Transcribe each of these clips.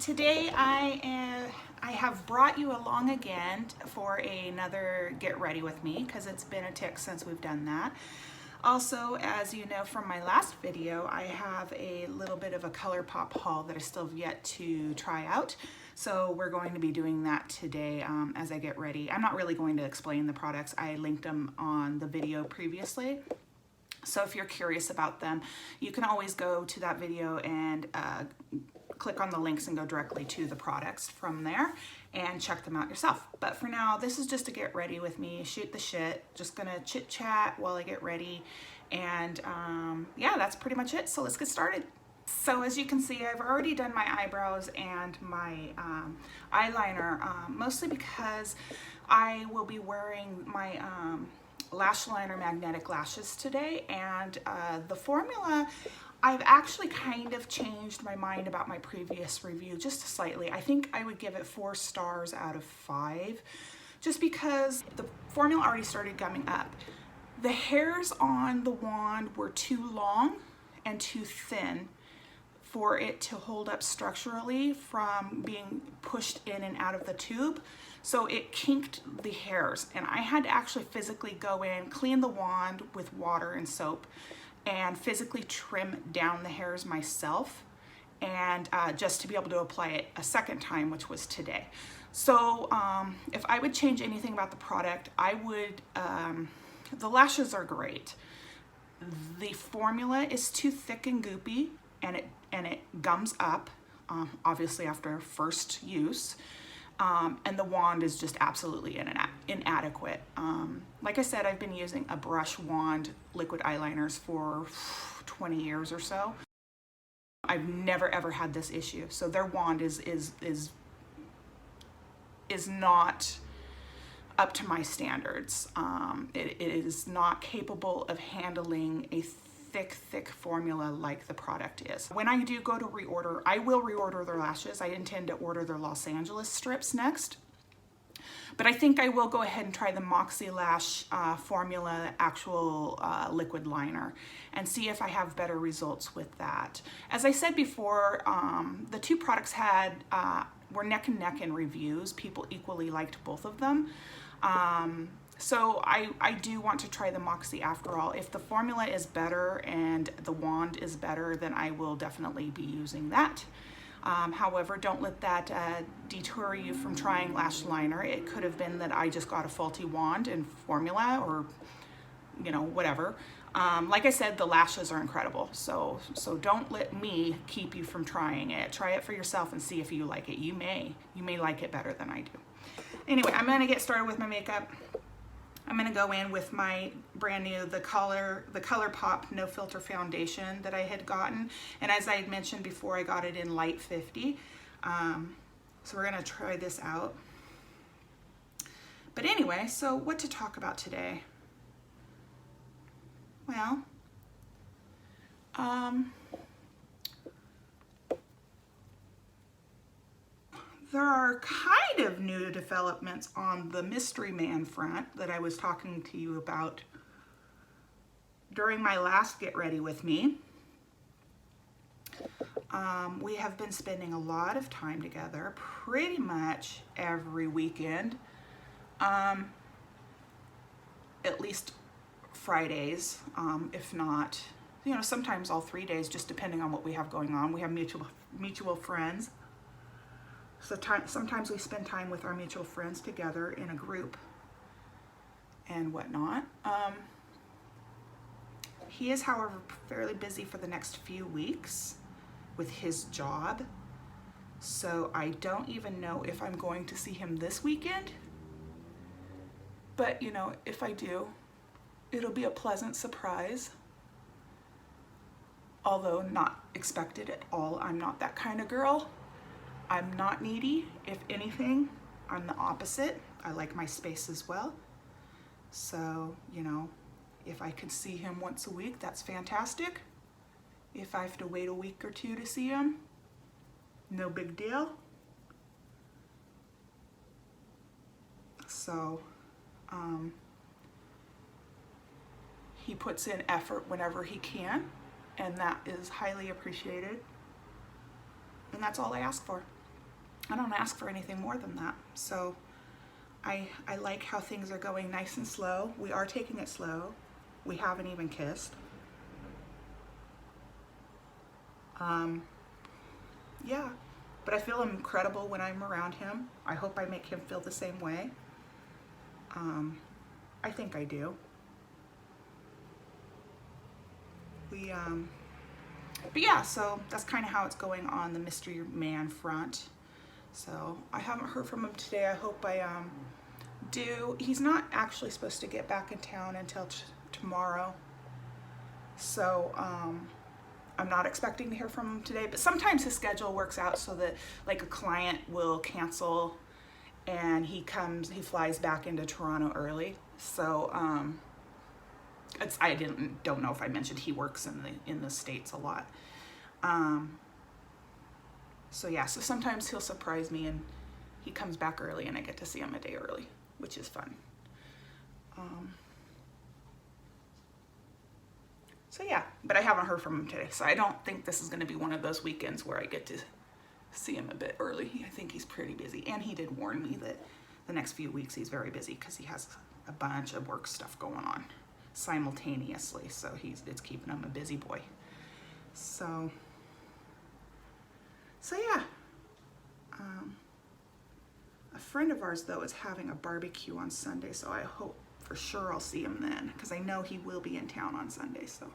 Today I have brought you along again for another get ready with me because it's been a tick since we've done that. Also, as you know from my last video, I have a little bit of a ColourPop haul that I still have yet to try out. So we're going to be doing that today as I get ready. I'm not really going to explain the products. I linked them on the video previously. So if you're curious about them, you can always go to that video and click on the links and go directly to the products from there and check them out yourself. But for now, this is just to get ready with me, shoot the shit, just gonna chit chat while I get ready. And yeah, that's pretty much it. So let's get started. So as you can see, I've already done my eyebrows and my eyeliner, mostly because I will be wearing my lash liner magnetic lashes today, and the formula, I've actually kind of changed my mind about my previous review just slightly. I think I would give it 4 stars out of 5 just because the formula already started gumming up. The hairs on the wand were too long and too thin for it to hold up structurally from being pushed in and out of the tube. So it kinked the hairs, and I had to actually physically go in, clean the wand with water and soap, and physically trim down the hairs myself, and just to be able to apply it a second time, which was today. So if I would change anything about the product, I would, the lashes are great. The formula is too thick and goopy, and it gums up, obviously after first use. And the wand is just absolutely inadequate. Like I said, I've been using a brush wand liquid eyeliners for 20 years or so. I've never ever had this issue. So their wand is not up to my standards. It is not capable of handling a thick formula like the product is. When I do go to reorder, I will reorder their lashes. I intend to order their Los Angeles strips next. But I think I will go ahead and try the Moxie Lash formula actual liquid liner and see if I have better results with that. As I said before, the two products were neck and neck in reviews. People equally liked both of them. So I do want to try the Moxie after all. If the formula is better and the wand is better, then I will definitely be using that. However, don't let that deter you from trying lash liner. It could have been that I just got a faulty wand and formula, or you know, whatever. Like I said, the lashes are incredible. So don't let me keep you from trying it. Try it for yourself and see if you like it. You may like it better than I do. Anyway, I'm gonna get started with my makeup. I'm gonna go in with my brand new, the ColourPop No Filter Foundation that I had gotten. And as I had mentioned before, I got it in light 50. So we're gonna try this out. But anyway, so what to talk about today? Well, there are kind of new developments on the Mystery Man front that I was talking to you about during my last Get Ready With Me. We have been spending a lot of time together, pretty much every weekend, at least Fridays, if not, you know, sometimes all 3 days, just depending on what we have going on. We have mutual friends. So sometimes we spend time with our mutual friends together in a group and whatnot. He is, however, fairly busy for the next few weeks with his job. So I don't even know if I'm going to see him this weekend. But, you know, if I do, it'll be a pleasant surprise. Although not expected at all. I'm not that kind of girl. I'm not needy. If anything, I'm the opposite. I like my space as well. So, you know, if I can see him once a week, that's fantastic. If I have to wait a week or two to see him, no big deal. So, he puts in effort whenever he can, and that is highly appreciated. And that's all I ask for. I don't ask for anything more than that. So I like how things are going nice and slow. We are taking it slow. We haven't even kissed. Yeah, but I feel incredible when I'm around him. I hope I make him feel the same way. I think I do. But yeah, so that's kind of how it's going on the mystery man front. So I haven't heard from him today. I hope I do. He's not actually supposed to get back in town until tomorrow. So I'm not expecting to hear from him today, but sometimes his schedule works out so that like a client will cancel and he flies back into Toronto early. So I don't know if I mentioned he works in the States a lot. So yeah, so sometimes he'll surprise me and he comes back early and I get to see him a day early, which is fun. So yeah, but I haven't heard from him today. So I don't think this is going to be one of those weekends where I get to see him a bit early. I think he's pretty busy. And he did warn me that the next few weeks he's very busy because he has a bunch of work stuff going on simultaneously. So it's keeping him a busy boy. So yeah. A friend of ours though is having a barbecue on Sunday. So I hope for sure I'll see him then because I know he will be in town on Sunday. So,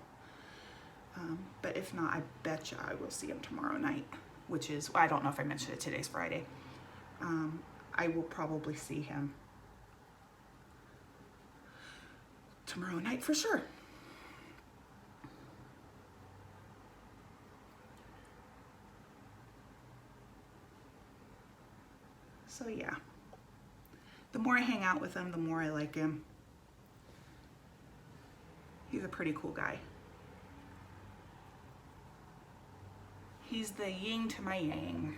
but if not, I betcha I will see him tomorrow night, which is, I don't know if I mentioned it, today's Friday. I will probably see him tomorrow night for sure. So yeah, the more I hang out with him, the more I like him. He's a pretty cool guy. He's the yin to my yang.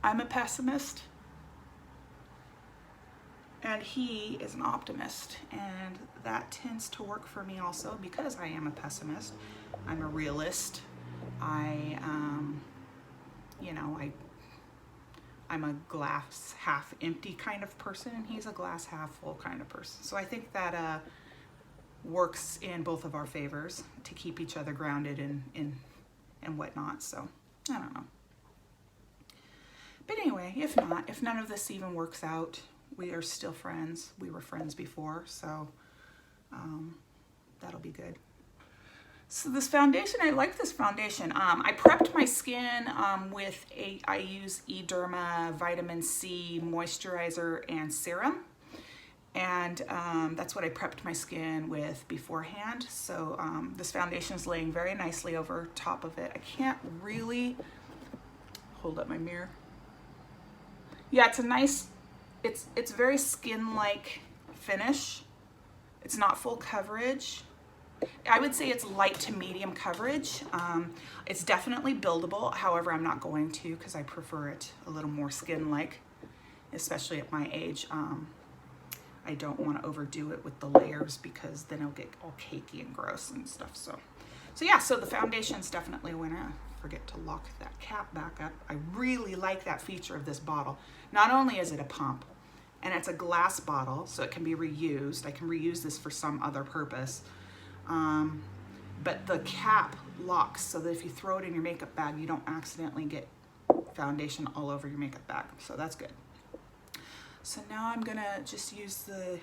I'm a pessimist and he is an optimist, and that tends to work for me also because I am a pessimist. I'm a realist. I'm a glass half empty kind of person, and he's a glass half full kind of person. So I think that works in both of our favors to keep each other grounded and whatnot. So I don't know. But anyway, if none of this even works out, we are still friends. We were friends before, so that'll be good. So this foundation, I like this foundation. I prepped my skin I use Ederma Vitamin C Moisturizer and Serum. And that's what I prepped my skin with beforehand. So this foundation is laying very nicely over top of it. I can't really hold up my mirror. Yeah, it's a nice, it's very skin-like finish. It's not full coverage. I would say it's light to medium coverage. It's definitely buildable. However, I'm not going to because I prefer it a little more skin-like, especially at my age. I don't want to overdo it with the layers because then it'll get all cakey and gross and stuff. So yeah, so the foundation's definitely a winner. Forget to lock that cap back up. I really like that feature of this bottle. Not only is it a pump, and it's a glass bottle, so it can be reused. I can reuse this for some other purpose. But the cap locks so that if you throw it in your makeup bag, you don't accidentally get foundation all over your makeup bag. So that's good. So now I'm gonna just use the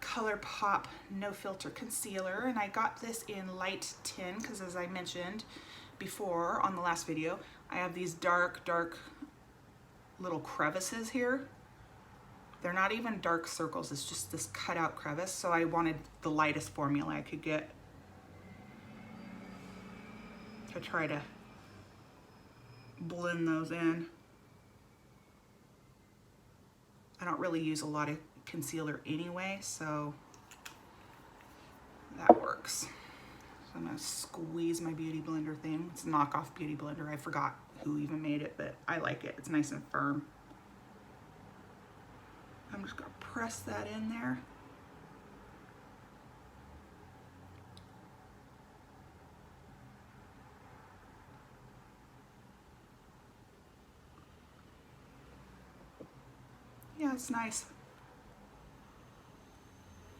ColourPop No Filter Concealer, and I got this in light tin because, as I mentioned before on the last video, I have these dark little crevices here. They're not even dark circles, it's just this cutout crevice. So I wanted the lightest formula I could get to try to blend those in. I don't really use a lot of concealer anyway, so that works. So I'm gonna squeeze my beauty blender thing. It's a knockoff beauty blender. I forgot who even made it, but I like it. It's nice and firm. I'm just gonna press that in there. it's nice.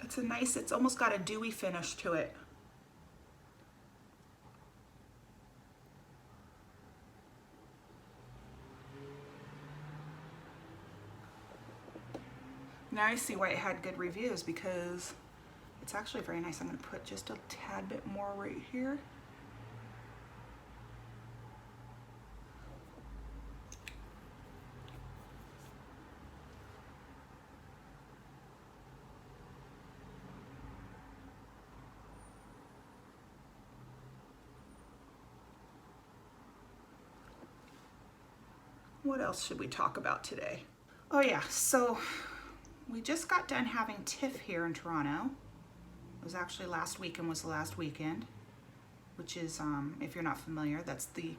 It's a nice, it's almost got a dewy finish to it. Now I see why it had good reviews, because it's actually very nice. I'm going to put just a tad bit more right here. What else should we talk about today? Oh yeah, so we just got done having TIFF here in Toronto. It was actually last weekend was the last weekend, which is, if you're not familiar, that's the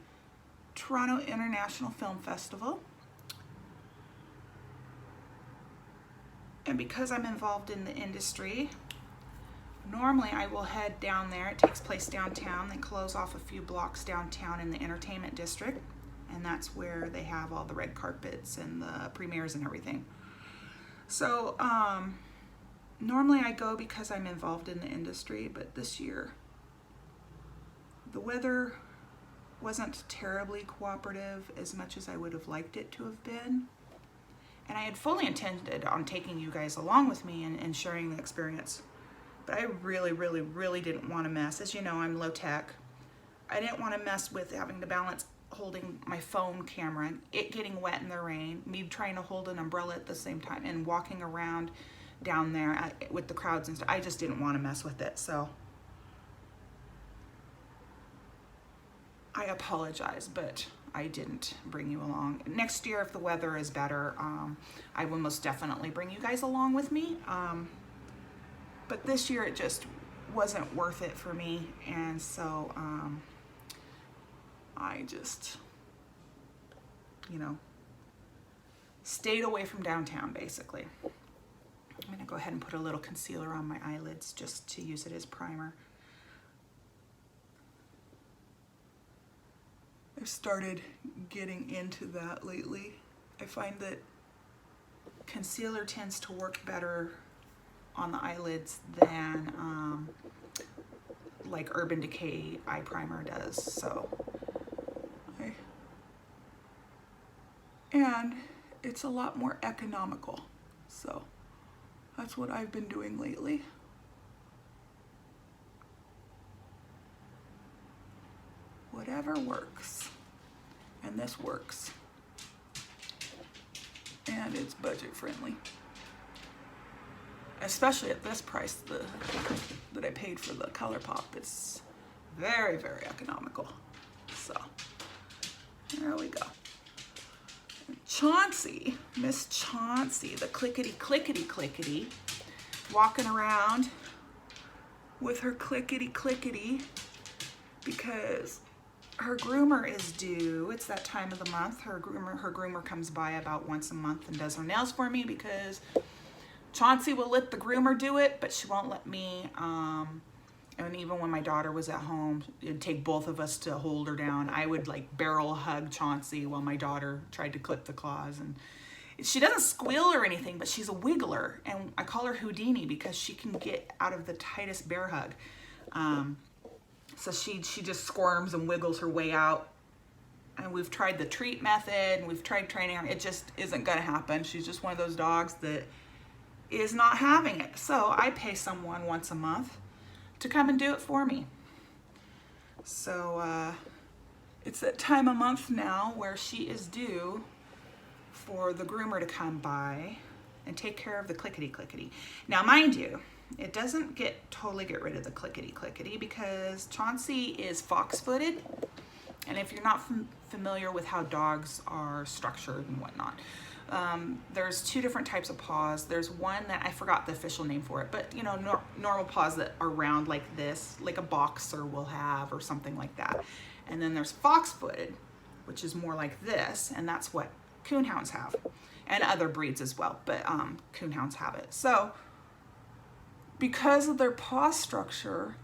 Toronto International Film Festival. And because I'm involved in the industry, normally I will head down there. It takes place downtown. They close off a few blocks downtown in the entertainment district, and that's where they have all the red carpets and the premieres and everything. So normally I go because I'm involved in the industry, but this year the weather wasn't terribly cooperative as much as I would have liked it to have been. And I had fully intended on taking you guys along with me and sharing the experience. But I really didn't want to mess. As you know, I'm low tech. I didn't want to mess with having to balance holding my phone camera, it getting wet in the rain, me trying to hold an umbrella at the same time, and walking around down there with the crowds and stuff. I just didn't want to mess with it. So I apologize, but I didn't bring you along. Next year, if the weather is better, I will most definitely bring you guys along with me. But this year it just wasn't worth it for me, and so I just, you know, stayed away from downtown basically. I'm gonna go ahead and put a little concealer on my eyelids just to use it as primer. I've started getting into that lately. I find that concealer tends to work better on the eyelids than like Urban Decay eye primer does. So, and it's a lot more economical. So that's what I've been doing lately. Whatever works, and this works, and it's budget friendly, especially at this price that I paid for the ColourPop. It's very economical. So there we go. Chauncey, Miss Chauncey, the clickety, walking around with her clickety because her groomer is due. It's that time of the month. Her groomer comes by about once a month and does her nails for me, because Chauncey will let the groomer do it, but she won't let me. And even when my daughter was at home, it'd take both of us to hold her down. I would like barrel hug Chauncey while my daughter tried to clip the claws. And she doesn't squeal or anything, but she's a wiggler. And I call her Houdini because she can get out of the tightest bear hug. So she just squirms and wiggles her way out. And we've tried the treat method, and we've tried training her. It just isn't gonna happen. She's just one of those dogs that is not having it. So I pay someone once a month to come and do it for me. So it's that time of month now where she is due for the groomer to come by and take care of the clickety. Now, mind you, it doesn't totally get rid of the clickety because Chauncey is fox-footed. And if you're not familiar with how dogs are structured and whatnot, there's two different types of paws. There's one that I forgot the official name for it, but you know, normal paws that are round like this, like a boxer will have or something like that. And then there's fox-footed, which is more like this, and that's what coonhounds have, and other breeds as well, but coonhounds have it. So because of their paw structure,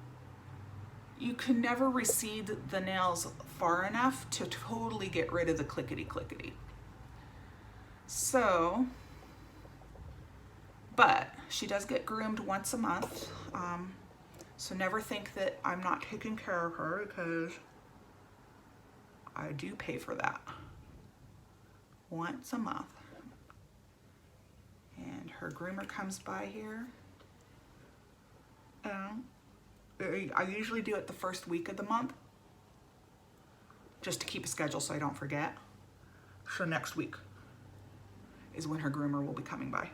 you can never recede the nails far enough to totally get rid of the clickety. So But she does get groomed once a month. So never think that I'm not taking care of her, because I do pay for that once a month. And her groomer comes by here. I usually do it the first week of the month, just to keep a schedule so I don't forget. So next week is when her groomer will be coming by.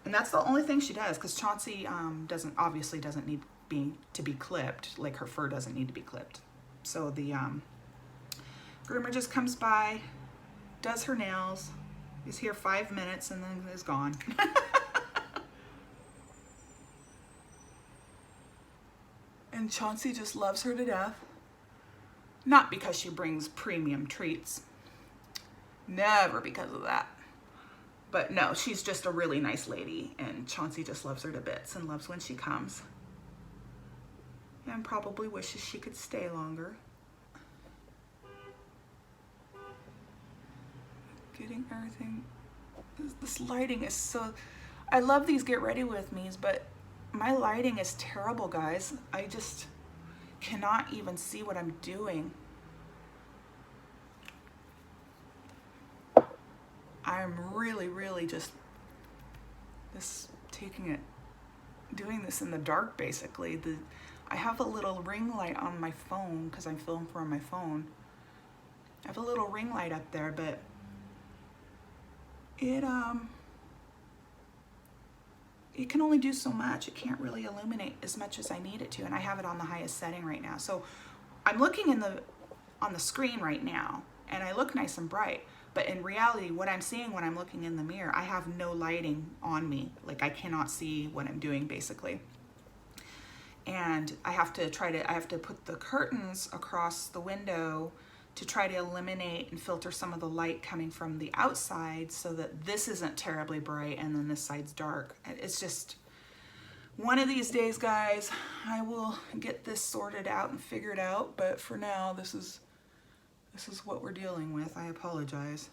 And that's the only thing she does, because Chauncey obviously doesn't need to be clipped, like her fur doesn't need to be clipped. So the groomer just comes by, does her nails, is here 5 minutes, and then is gone. And Chauncey just loves her to death. Not because she brings premium treats. Never because of that. But no, she's just a really nice lady, and Chauncey just loves her to bits and loves when she comes. And probably wishes she could stay longer. Getting everything. This lighting is so... I love these get ready with me's, but my lighting is terrible, guys. I just cannot even see what I'm doing. I'm really just doing this in the dark, basically. I have a little ring light on my phone, because I film from my phone. I have a little ring light up there, but it can only do so much. It can't really illuminate as much as I need it to, and I have it on the highest setting right now. So I'm looking on the screen right now, and I look nice and bright. But in reality, what I'm seeing when I'm looking in the mirror, I have no lighting on me. Like, I cannot see what I'm doing, basically. And I have to put the curtains across the window to try to eliminate and filter some of the light coming from the outside, so that this isn't terribly bright and then this side's dark. It's just, one of these days, guys, I will get this sorted out and figured out. But for now, this is what we're dealing with. I apologize.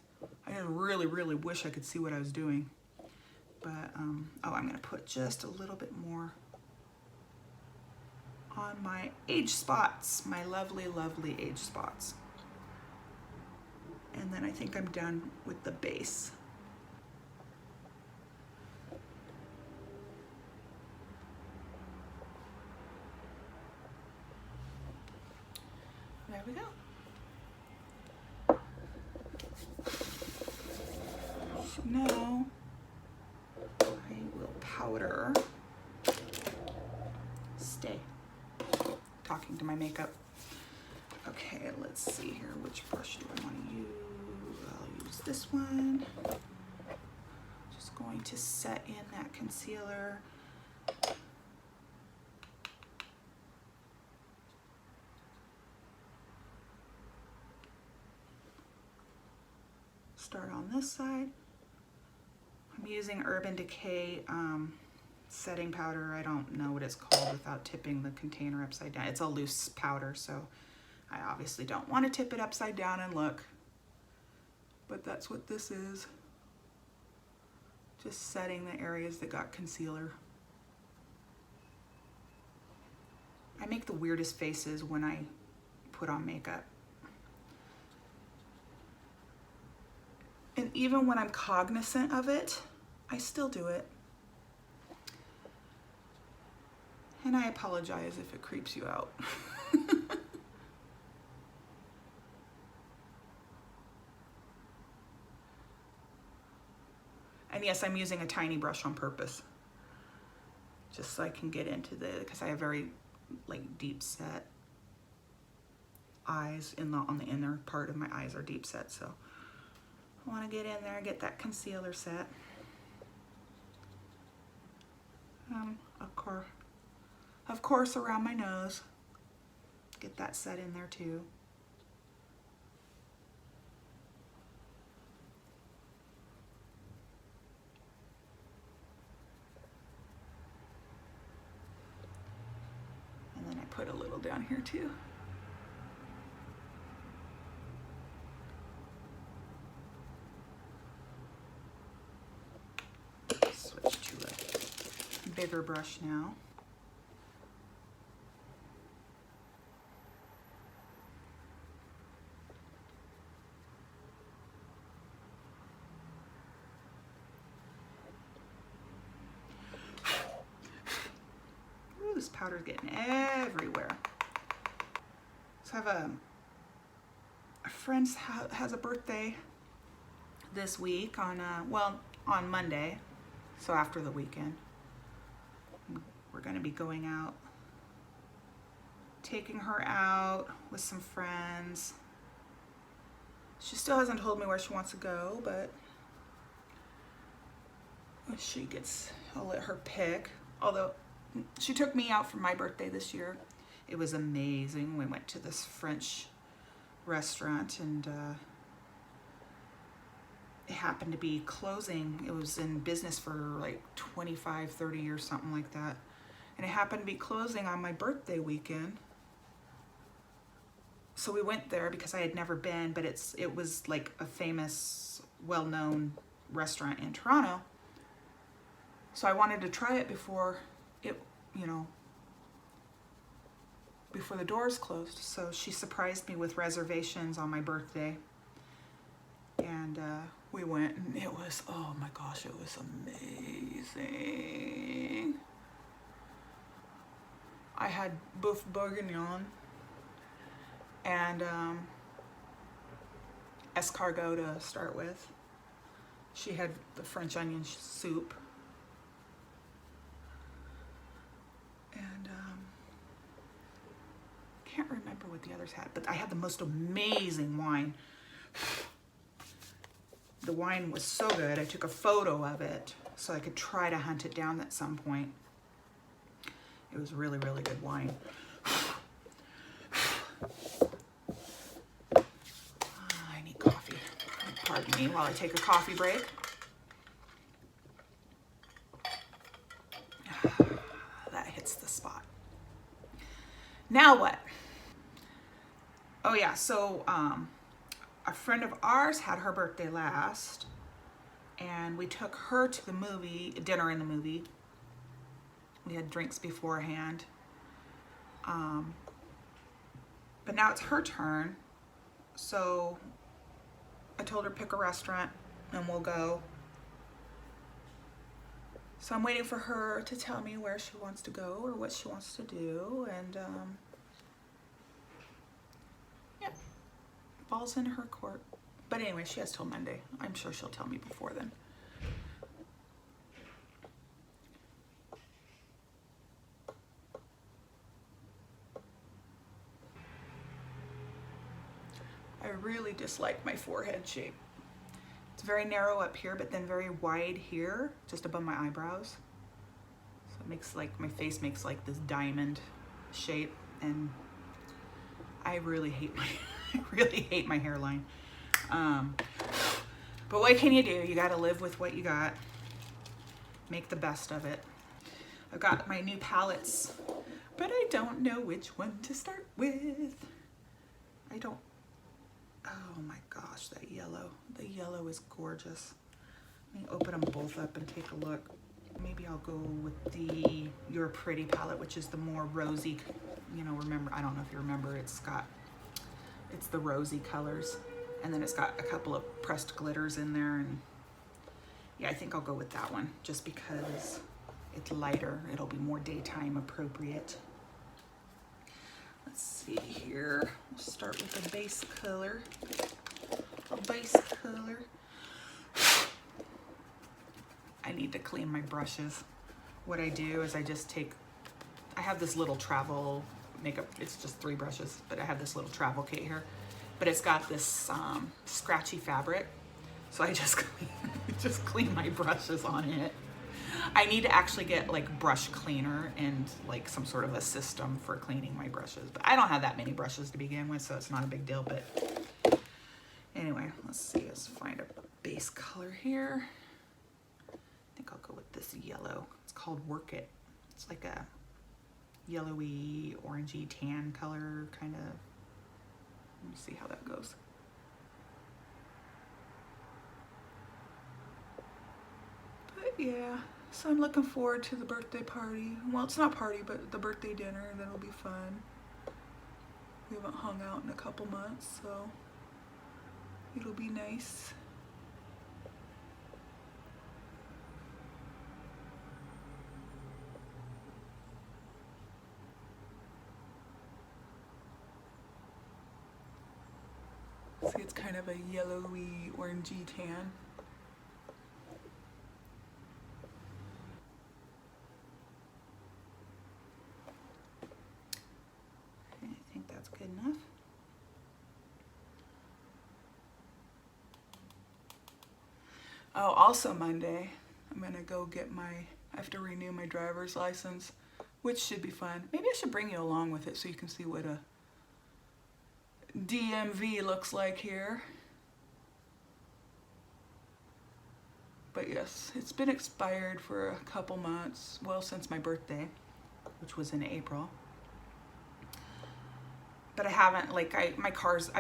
I just really wish I could see what I was doing. But, oh, I'm gonna put just a little bit more on my age spots, my lovely age spots. And then I think I'm done with the base. There we go. So now I will powder. Stay. Talking to my makeup. Okay, let's see here. Which brush do I want to use? I'll use this one. Just going to set in that concealer. Start on this side. I'm using Urban Decay setting powder. I don't know what it's called without tipping the container upside down. It's a loose powder, so I obviously don't want to tip it upside down and look. But that's what this is. Just setting the areas that got concealer. I make the weirdest faces when I put on makeup. And even when I'm cognizant of it, I still do it. And I apologize if it creeps you out. And yes, I'm using a tiny brush on purpose, just so I can get into because I have very deep set eyes on the inner part of my eyes are deep set, so I want to get in there and get that concealer set. Of course, around my nose, get that set in there too. And then I put a little down here too. bigger brush now. Ooh, this powder's getting everywhere. So I have a friend has a birthday this week on, well, on Monday, so after the weekend. We're gonna be going out, taking her out with some friends. She still hasn't told me where she wants to go, but when she gets, I'll let her pick. Although she took me out for my birthday this year. It was amazing. We went to this French restaurant and it happened to be closing. It was in business for like 25, 30 years, something like that. And it happened to be closing on my birthday weekend. So we went there because I had never been, but it was like a famous, well-known restaurant in Toronto. So I wanted to try it before it, you know, before the doors closed. So she surprised me with reservations on my birthday. And we went and it was, oh my gosh, it was amazing. I had boeuf bourguignon and escargot to start with. She had the French onion soup. And can't remember what the others had, but I had the most amazing wine. The wine was so good, I took a photo of it so I could try to hunt it down at some point. It was really, really good wine. I need coffee. Pardon me while I take a coffee break. That hits the spot. Now what? Oh yeah, so a friend of ours had her birthday last, and we took her to the movie, dinner in the movie. We had drinks beforehand. But now it's her turn. So I told her pick a restaurant and we'll go. So I'm waiting for her to tell me where she wants to go or what she wants to do. And yeah, ball's in her court. But anyway, she has till Monday. I'm sure she'll tell me before then. I really dislike my forehead shape. It's very narrow up here, but then very wide here, just above my eyebrows. So it makes like, my face makes like this diamond shape, and I really hate my, I really hate my hairline. But what can you do? You gotta live with what you got. Make the best of it. I've got my new palettes, but I don't know which one to start with. Oh my gosh, that yellow. The yellow is gorgeous. Let me open them both up and take a look. Maybe I'll go with the You're Pretty palette, which is the more rosy, you know, remember, I don't know if you remember, it's the rosy colors. And then it's got a couple of pressed glitters in there. And yeah, I think I'll go with that one just because it's lighter. It'll be more daytime appropriate. Let's see here. We'll start with a base color. I need to clean my brushes. What I do is I have this little travel makeup. It's just 3 brushes, but I have this little travel kit here. But it's got this scratchy fabric. So I just clean my brushes on it. I need to actually get like brush cleaner and like some sort of a system for cleaning my brushes. But I don't have that many brushes to begin with, so it's not a big deal. But anyway, let's see. Let's find a base color here. I think I'll go with this yellow. It's called Work It. It's like a yellowy, orangey, tan color kind of. Let me see how that goes. But yeah, So I'm looking forward to the birthday party. Well, it's not party, but the birthday dinner. That'll be fun. We haven't hung out in a couple months, so it'll be nice. See, it's kind of a yellowy, orangey tan. I think that's good enough. Oh, also Monday, I'm gonna go get I have to renew my driver's license, which should be fun. Maybe I should bring you along with it so you can see what a DMV looks like here. But yes, it's been expired for a couple months, well, since my birthday, which was in April. But I haven't, like, my car's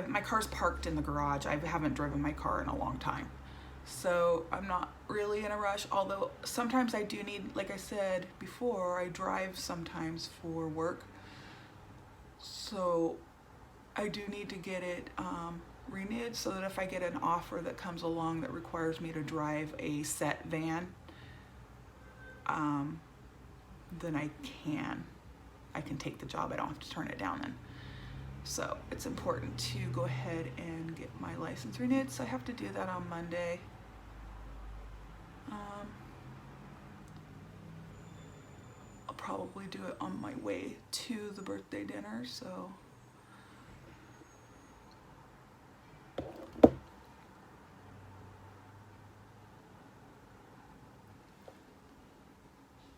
parked in the garage. I haven't driven my car in a long time. So I'm not really in a rush, although sometimes I do need, like I said before, I drive sometimes for work. So I do need to get it renewed so that if I get an offer that comes along that requires me to drive a set van, then I can take the job. I don't have to turn it down then. So it's important to go ahead and get my license renewed. So I have to do that on Monday. I'll probably do it on my way to the birthday dinner, so.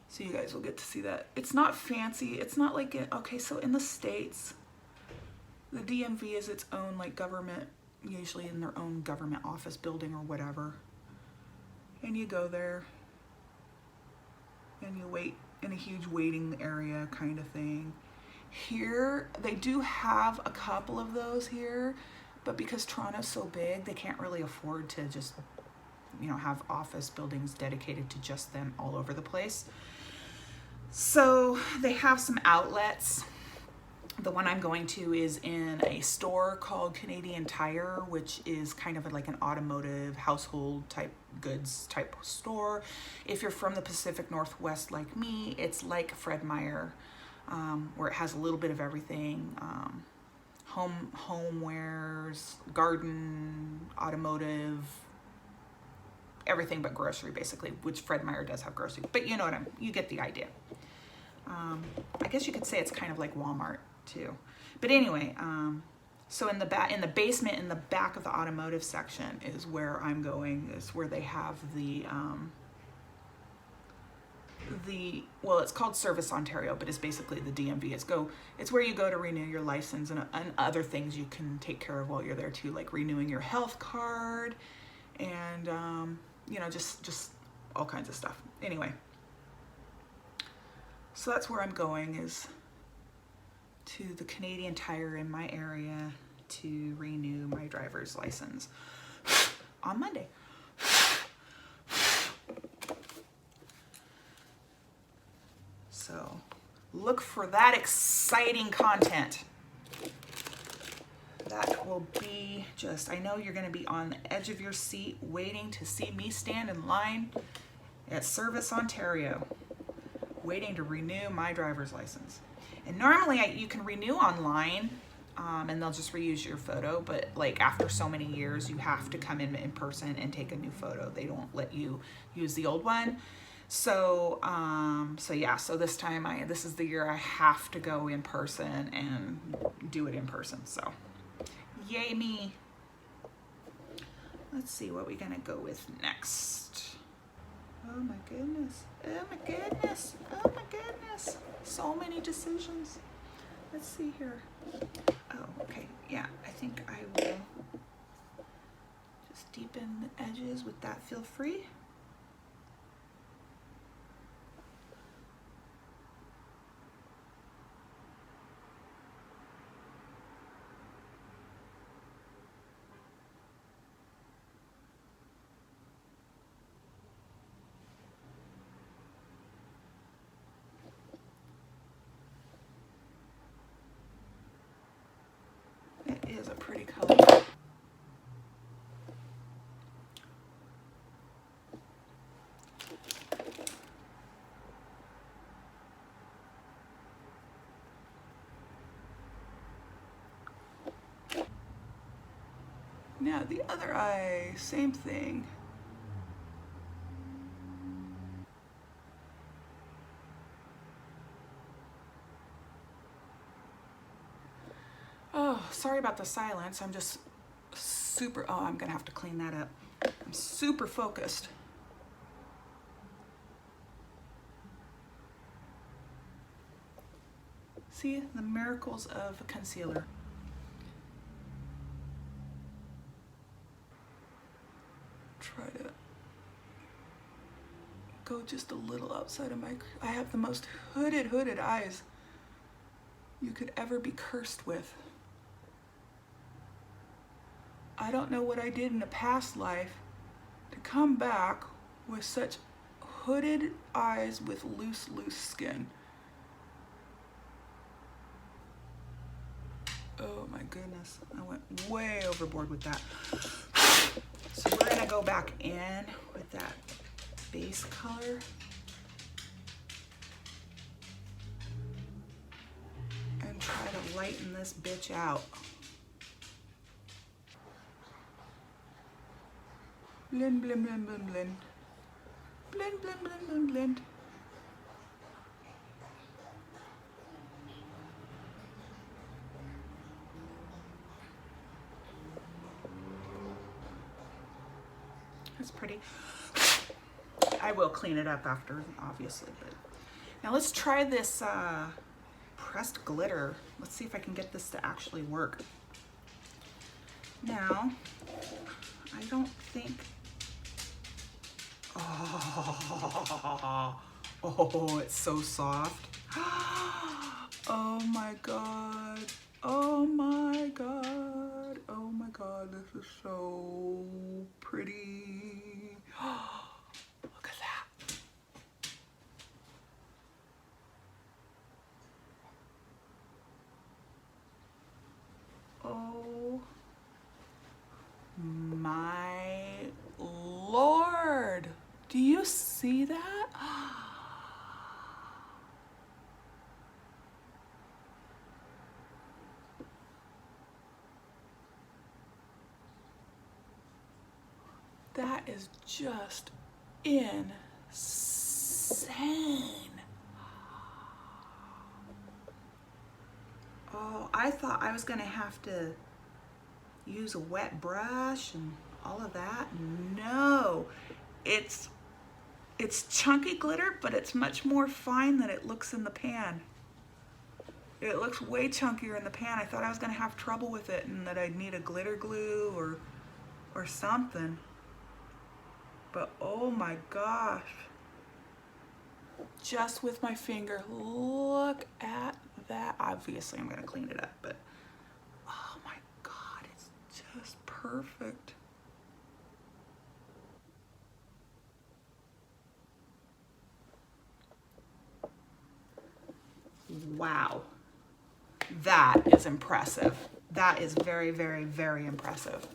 So you guys will get to see that. It's not fancy. It's not like okay, so in the States, the DMV is its own like government, usually in their own government office building or whatever. And you go there and you wait in a huge waiting area kind of thing. Here, they do have a couple of those here, but because Toronto's so big, they can't really afford to just, have office buildings dedicated to just them all over the place. So they have some outlets. The one I'm going to is in a store called Canadian Tire, which is kind of like an automotive household type goods type store. If you're from the Pacific Northwest like me, it's like Fred Meyer, where it has a little bit of everything. Homewares, garden, automotive, everything but grocery basically, which Fred Meyer does have grocery, but you get the idea. I guess you could say it's kind of like Walmart too. But anyway, so in the basement, in the back of the automotive section is where I'm going, is where they have well, it's called Service Ontario, but it's basically the DMV. It's where you go to renew your license and other things you can take care of while you're there too, like renewing your health card and, just all kinds of stuff. Anyway, so that's where I'm going, is to the Canadian Tire in my area to renew my driver's license on Monday. So look for that exciting content. That will be I know you're going to be on the edge of your seat waiting to see me stand in line at Service Ontario, waiting to renew my driver's license. And normally you can renew online, and they'll just reuse your photo, but like after so many years, you have to come in person and take a new photo. They don't let you use the old one. So, so this time this is the year I have to go in person and do it in person. So, yay me. Let's see what we're gonna go with next. Oh my goodness. Oh my goodness. Oh my goodness. So many decisions. Let's see here. Oh, okay. Yeah, I think I will just deepen the edges with that Feel Free. body color. Now the other eye, same thing. Oh, sorry about the silence. I'm just super, oh, I'm gonna have to clean that up. I'm super focused. See, the miracles of concealer. Try to go just a little outside of my, I have the most hooded eyes you could ever be cursed with. I don't know what I did in a past life to come back with such hooded eyes with loose skin. Oh my goodness, I went way overboard with that. So we're gonna go back in with that base color. And try to lighten this bitch out. Blend, blend, blend, blend, blend. Blend, blend, blend, blend, blend. That's pretty. I will clean it up after, obviously, but now let's try this pressed glitter. Let's see if I can get this to actually work. Now, I don't think, oh, it's so soft. Oh my God. Oh my God. Oh my God, this is so pretty. Look at that. Oh my Lord. Do you see that? That is just insane. Oh, I thought I was gonna have to use a wet brush and all of that. No, it's chunky glitter, but it's much more fine than it looks in the pan. It looks way chunkier in the pan. I thought I was gonna have trouble with it and that I'd need a glitter glue or something. But oh my gosh. Just with my finger, look at that. Obviously I'm gonna clean it up, but oh my God, it's just perfect. Wow, that is impressive. That is very, very, very impressive.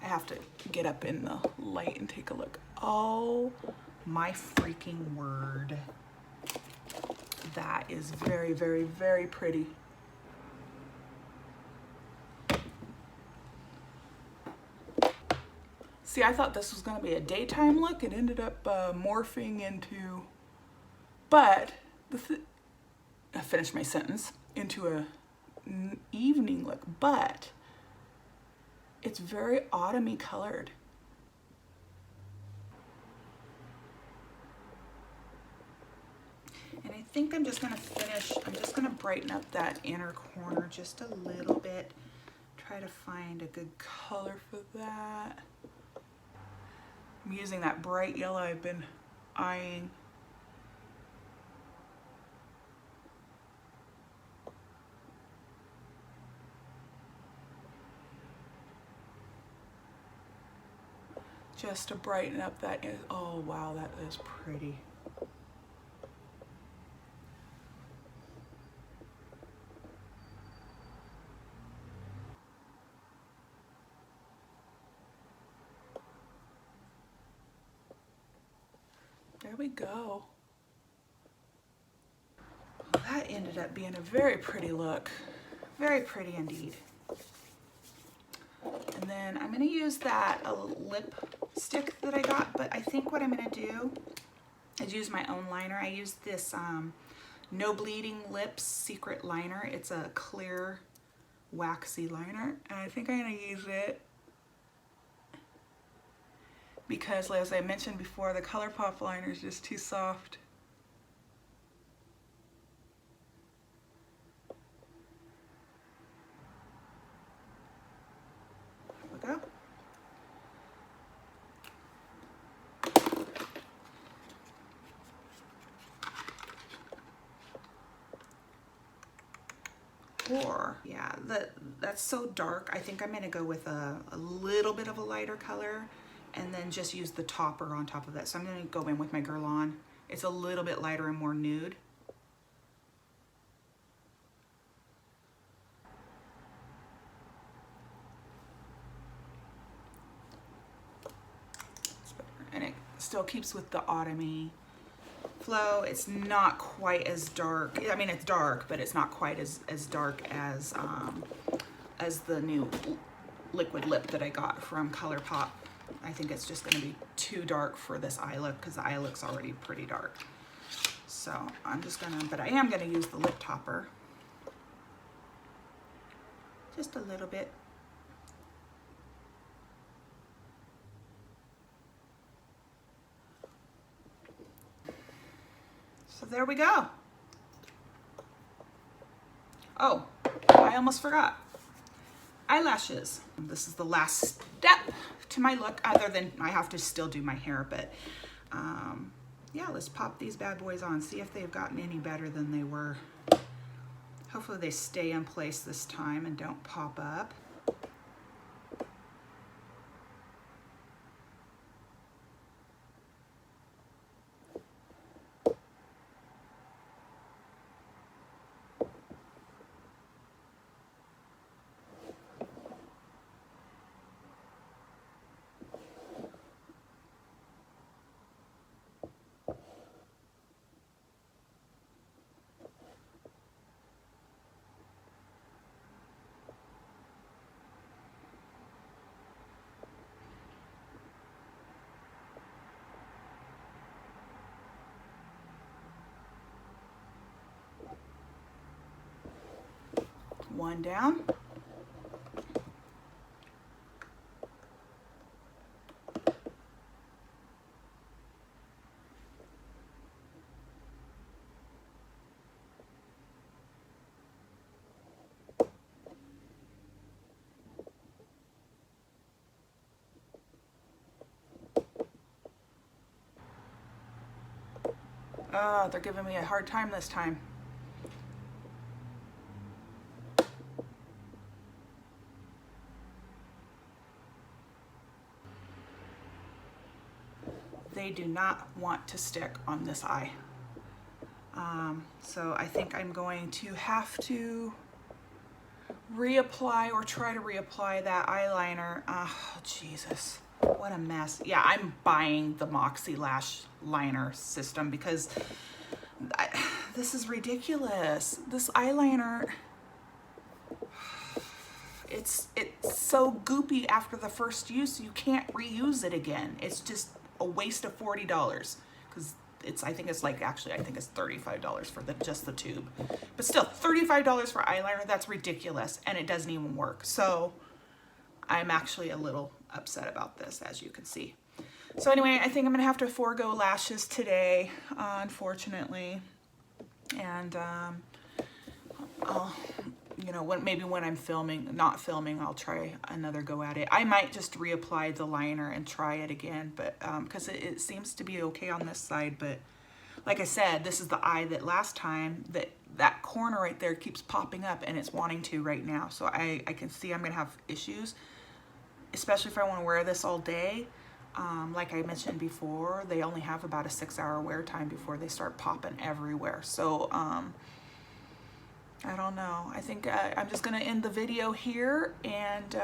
I have to get up in the light and take a look. Oh my freaking word. That is very, very, very pretty. See, I thought this was gonna be a daytime look. It ended up morphing into, but I finished my sentence, into an evening look, but it's very autumny colored. And I think I'm just gonna finish, I'm just gonna brighten up that inner corner just a little bit. Try to find a good color for that. I'm using that bright yellow I've been eyeing. Just to brighten up that, oh wow, that is pretty. there we go. Well, that ended up being a very pretty look. Very pretty indeed. And then I'm gonna use that lipstick that I got, but I think what I'm gonna do is use my own liner. I used this No Bleeding Lips Secret Liner. It's a clear, waxy liner, and I think I'm gonna use it because, as I mentioned before, the ColourPop liner is just too soft. There we go. Or, yeah, that's so dark. I think I'm gonna go with a little bit of a lighter color and then just use the topper on top of it. So I'm gonna go in with my Guerlain. It's a little bit lighter and more nude. And it still keeps with the autumny flow. It's not quite as dark. I mean, it's dark, but it's not quite as dark as the new liquid lip that I got from ColourPop. I think it's just gonna be too dark for this eye look because the eye look's already pretty dark. So I'm just gonna, but I am gonna use the lip topper. Just a little bit. So there we go. Oh, I almost forgot. Eyelashes. This is the last step to my look, other than I have to still do my hair, but yeah, let's pop these bad boys on, see if they've gotten any better than they were. Hopefully they stay in place this time and don't pop up. One down. Oh, they're giving me a hard time this time. They do not want to stick on this eye. So I think I'm going to have to reapply or try to reapply that eyeliner. Oh, Jesus, what a mess. Yeah, I'm buying the Moxie Lash Liner system because this is ridiculous. This eyeliner, it's so goopy after the first use, you can't reuse it again. It's just a waste of $40 because I think it's $35 for just the tube, but still $35 for eyeliner. That's ridiculous, and it doesn't even work. So I'm actually a little upset about this, as you can see. So anyway, I think I'm gonna have to forego lashes today, unfortunately, and I'll, you know, maybe when I'm not filming, I'll try another go at it. I might just reapply the liner and try it again, but because it seems to be okay on this side. But like I said, this is the eye that last time that corner right there keeps popping up, and it's wanting to right now. So I can see I'm gonna have issues, especially if I want to wear this all day. Like I mentioned before, they only have about a 6-hour wear time before they start popping everywhere. So I don't know. I think I'm just gonna end the video here, and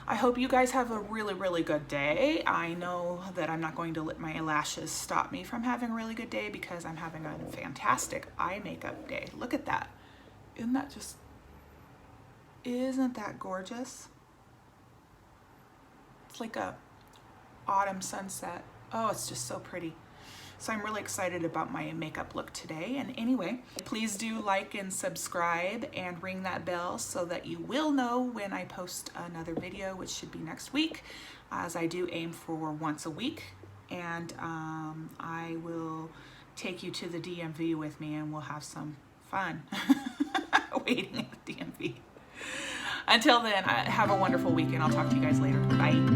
I hope you guys have a really good day. I know that I'm not going to let my lashes stop me from having a really good day because I'm having a fantastic eye makeup day. Look at that. Isn't that gorgeous? It's like a autumn sunset. Oh, it's just so pretty. So I'm really excited about my makeup look today. And anyway, please do like and subscribe and ring that bell so that you will know when I post another video, which should be next week, as I do aim for once a week. And I will take you to the DMV with me and we'll have some fun waiting at the DMV. Until then, have a wonderful weekend. I'll talk to you guys later. Bye.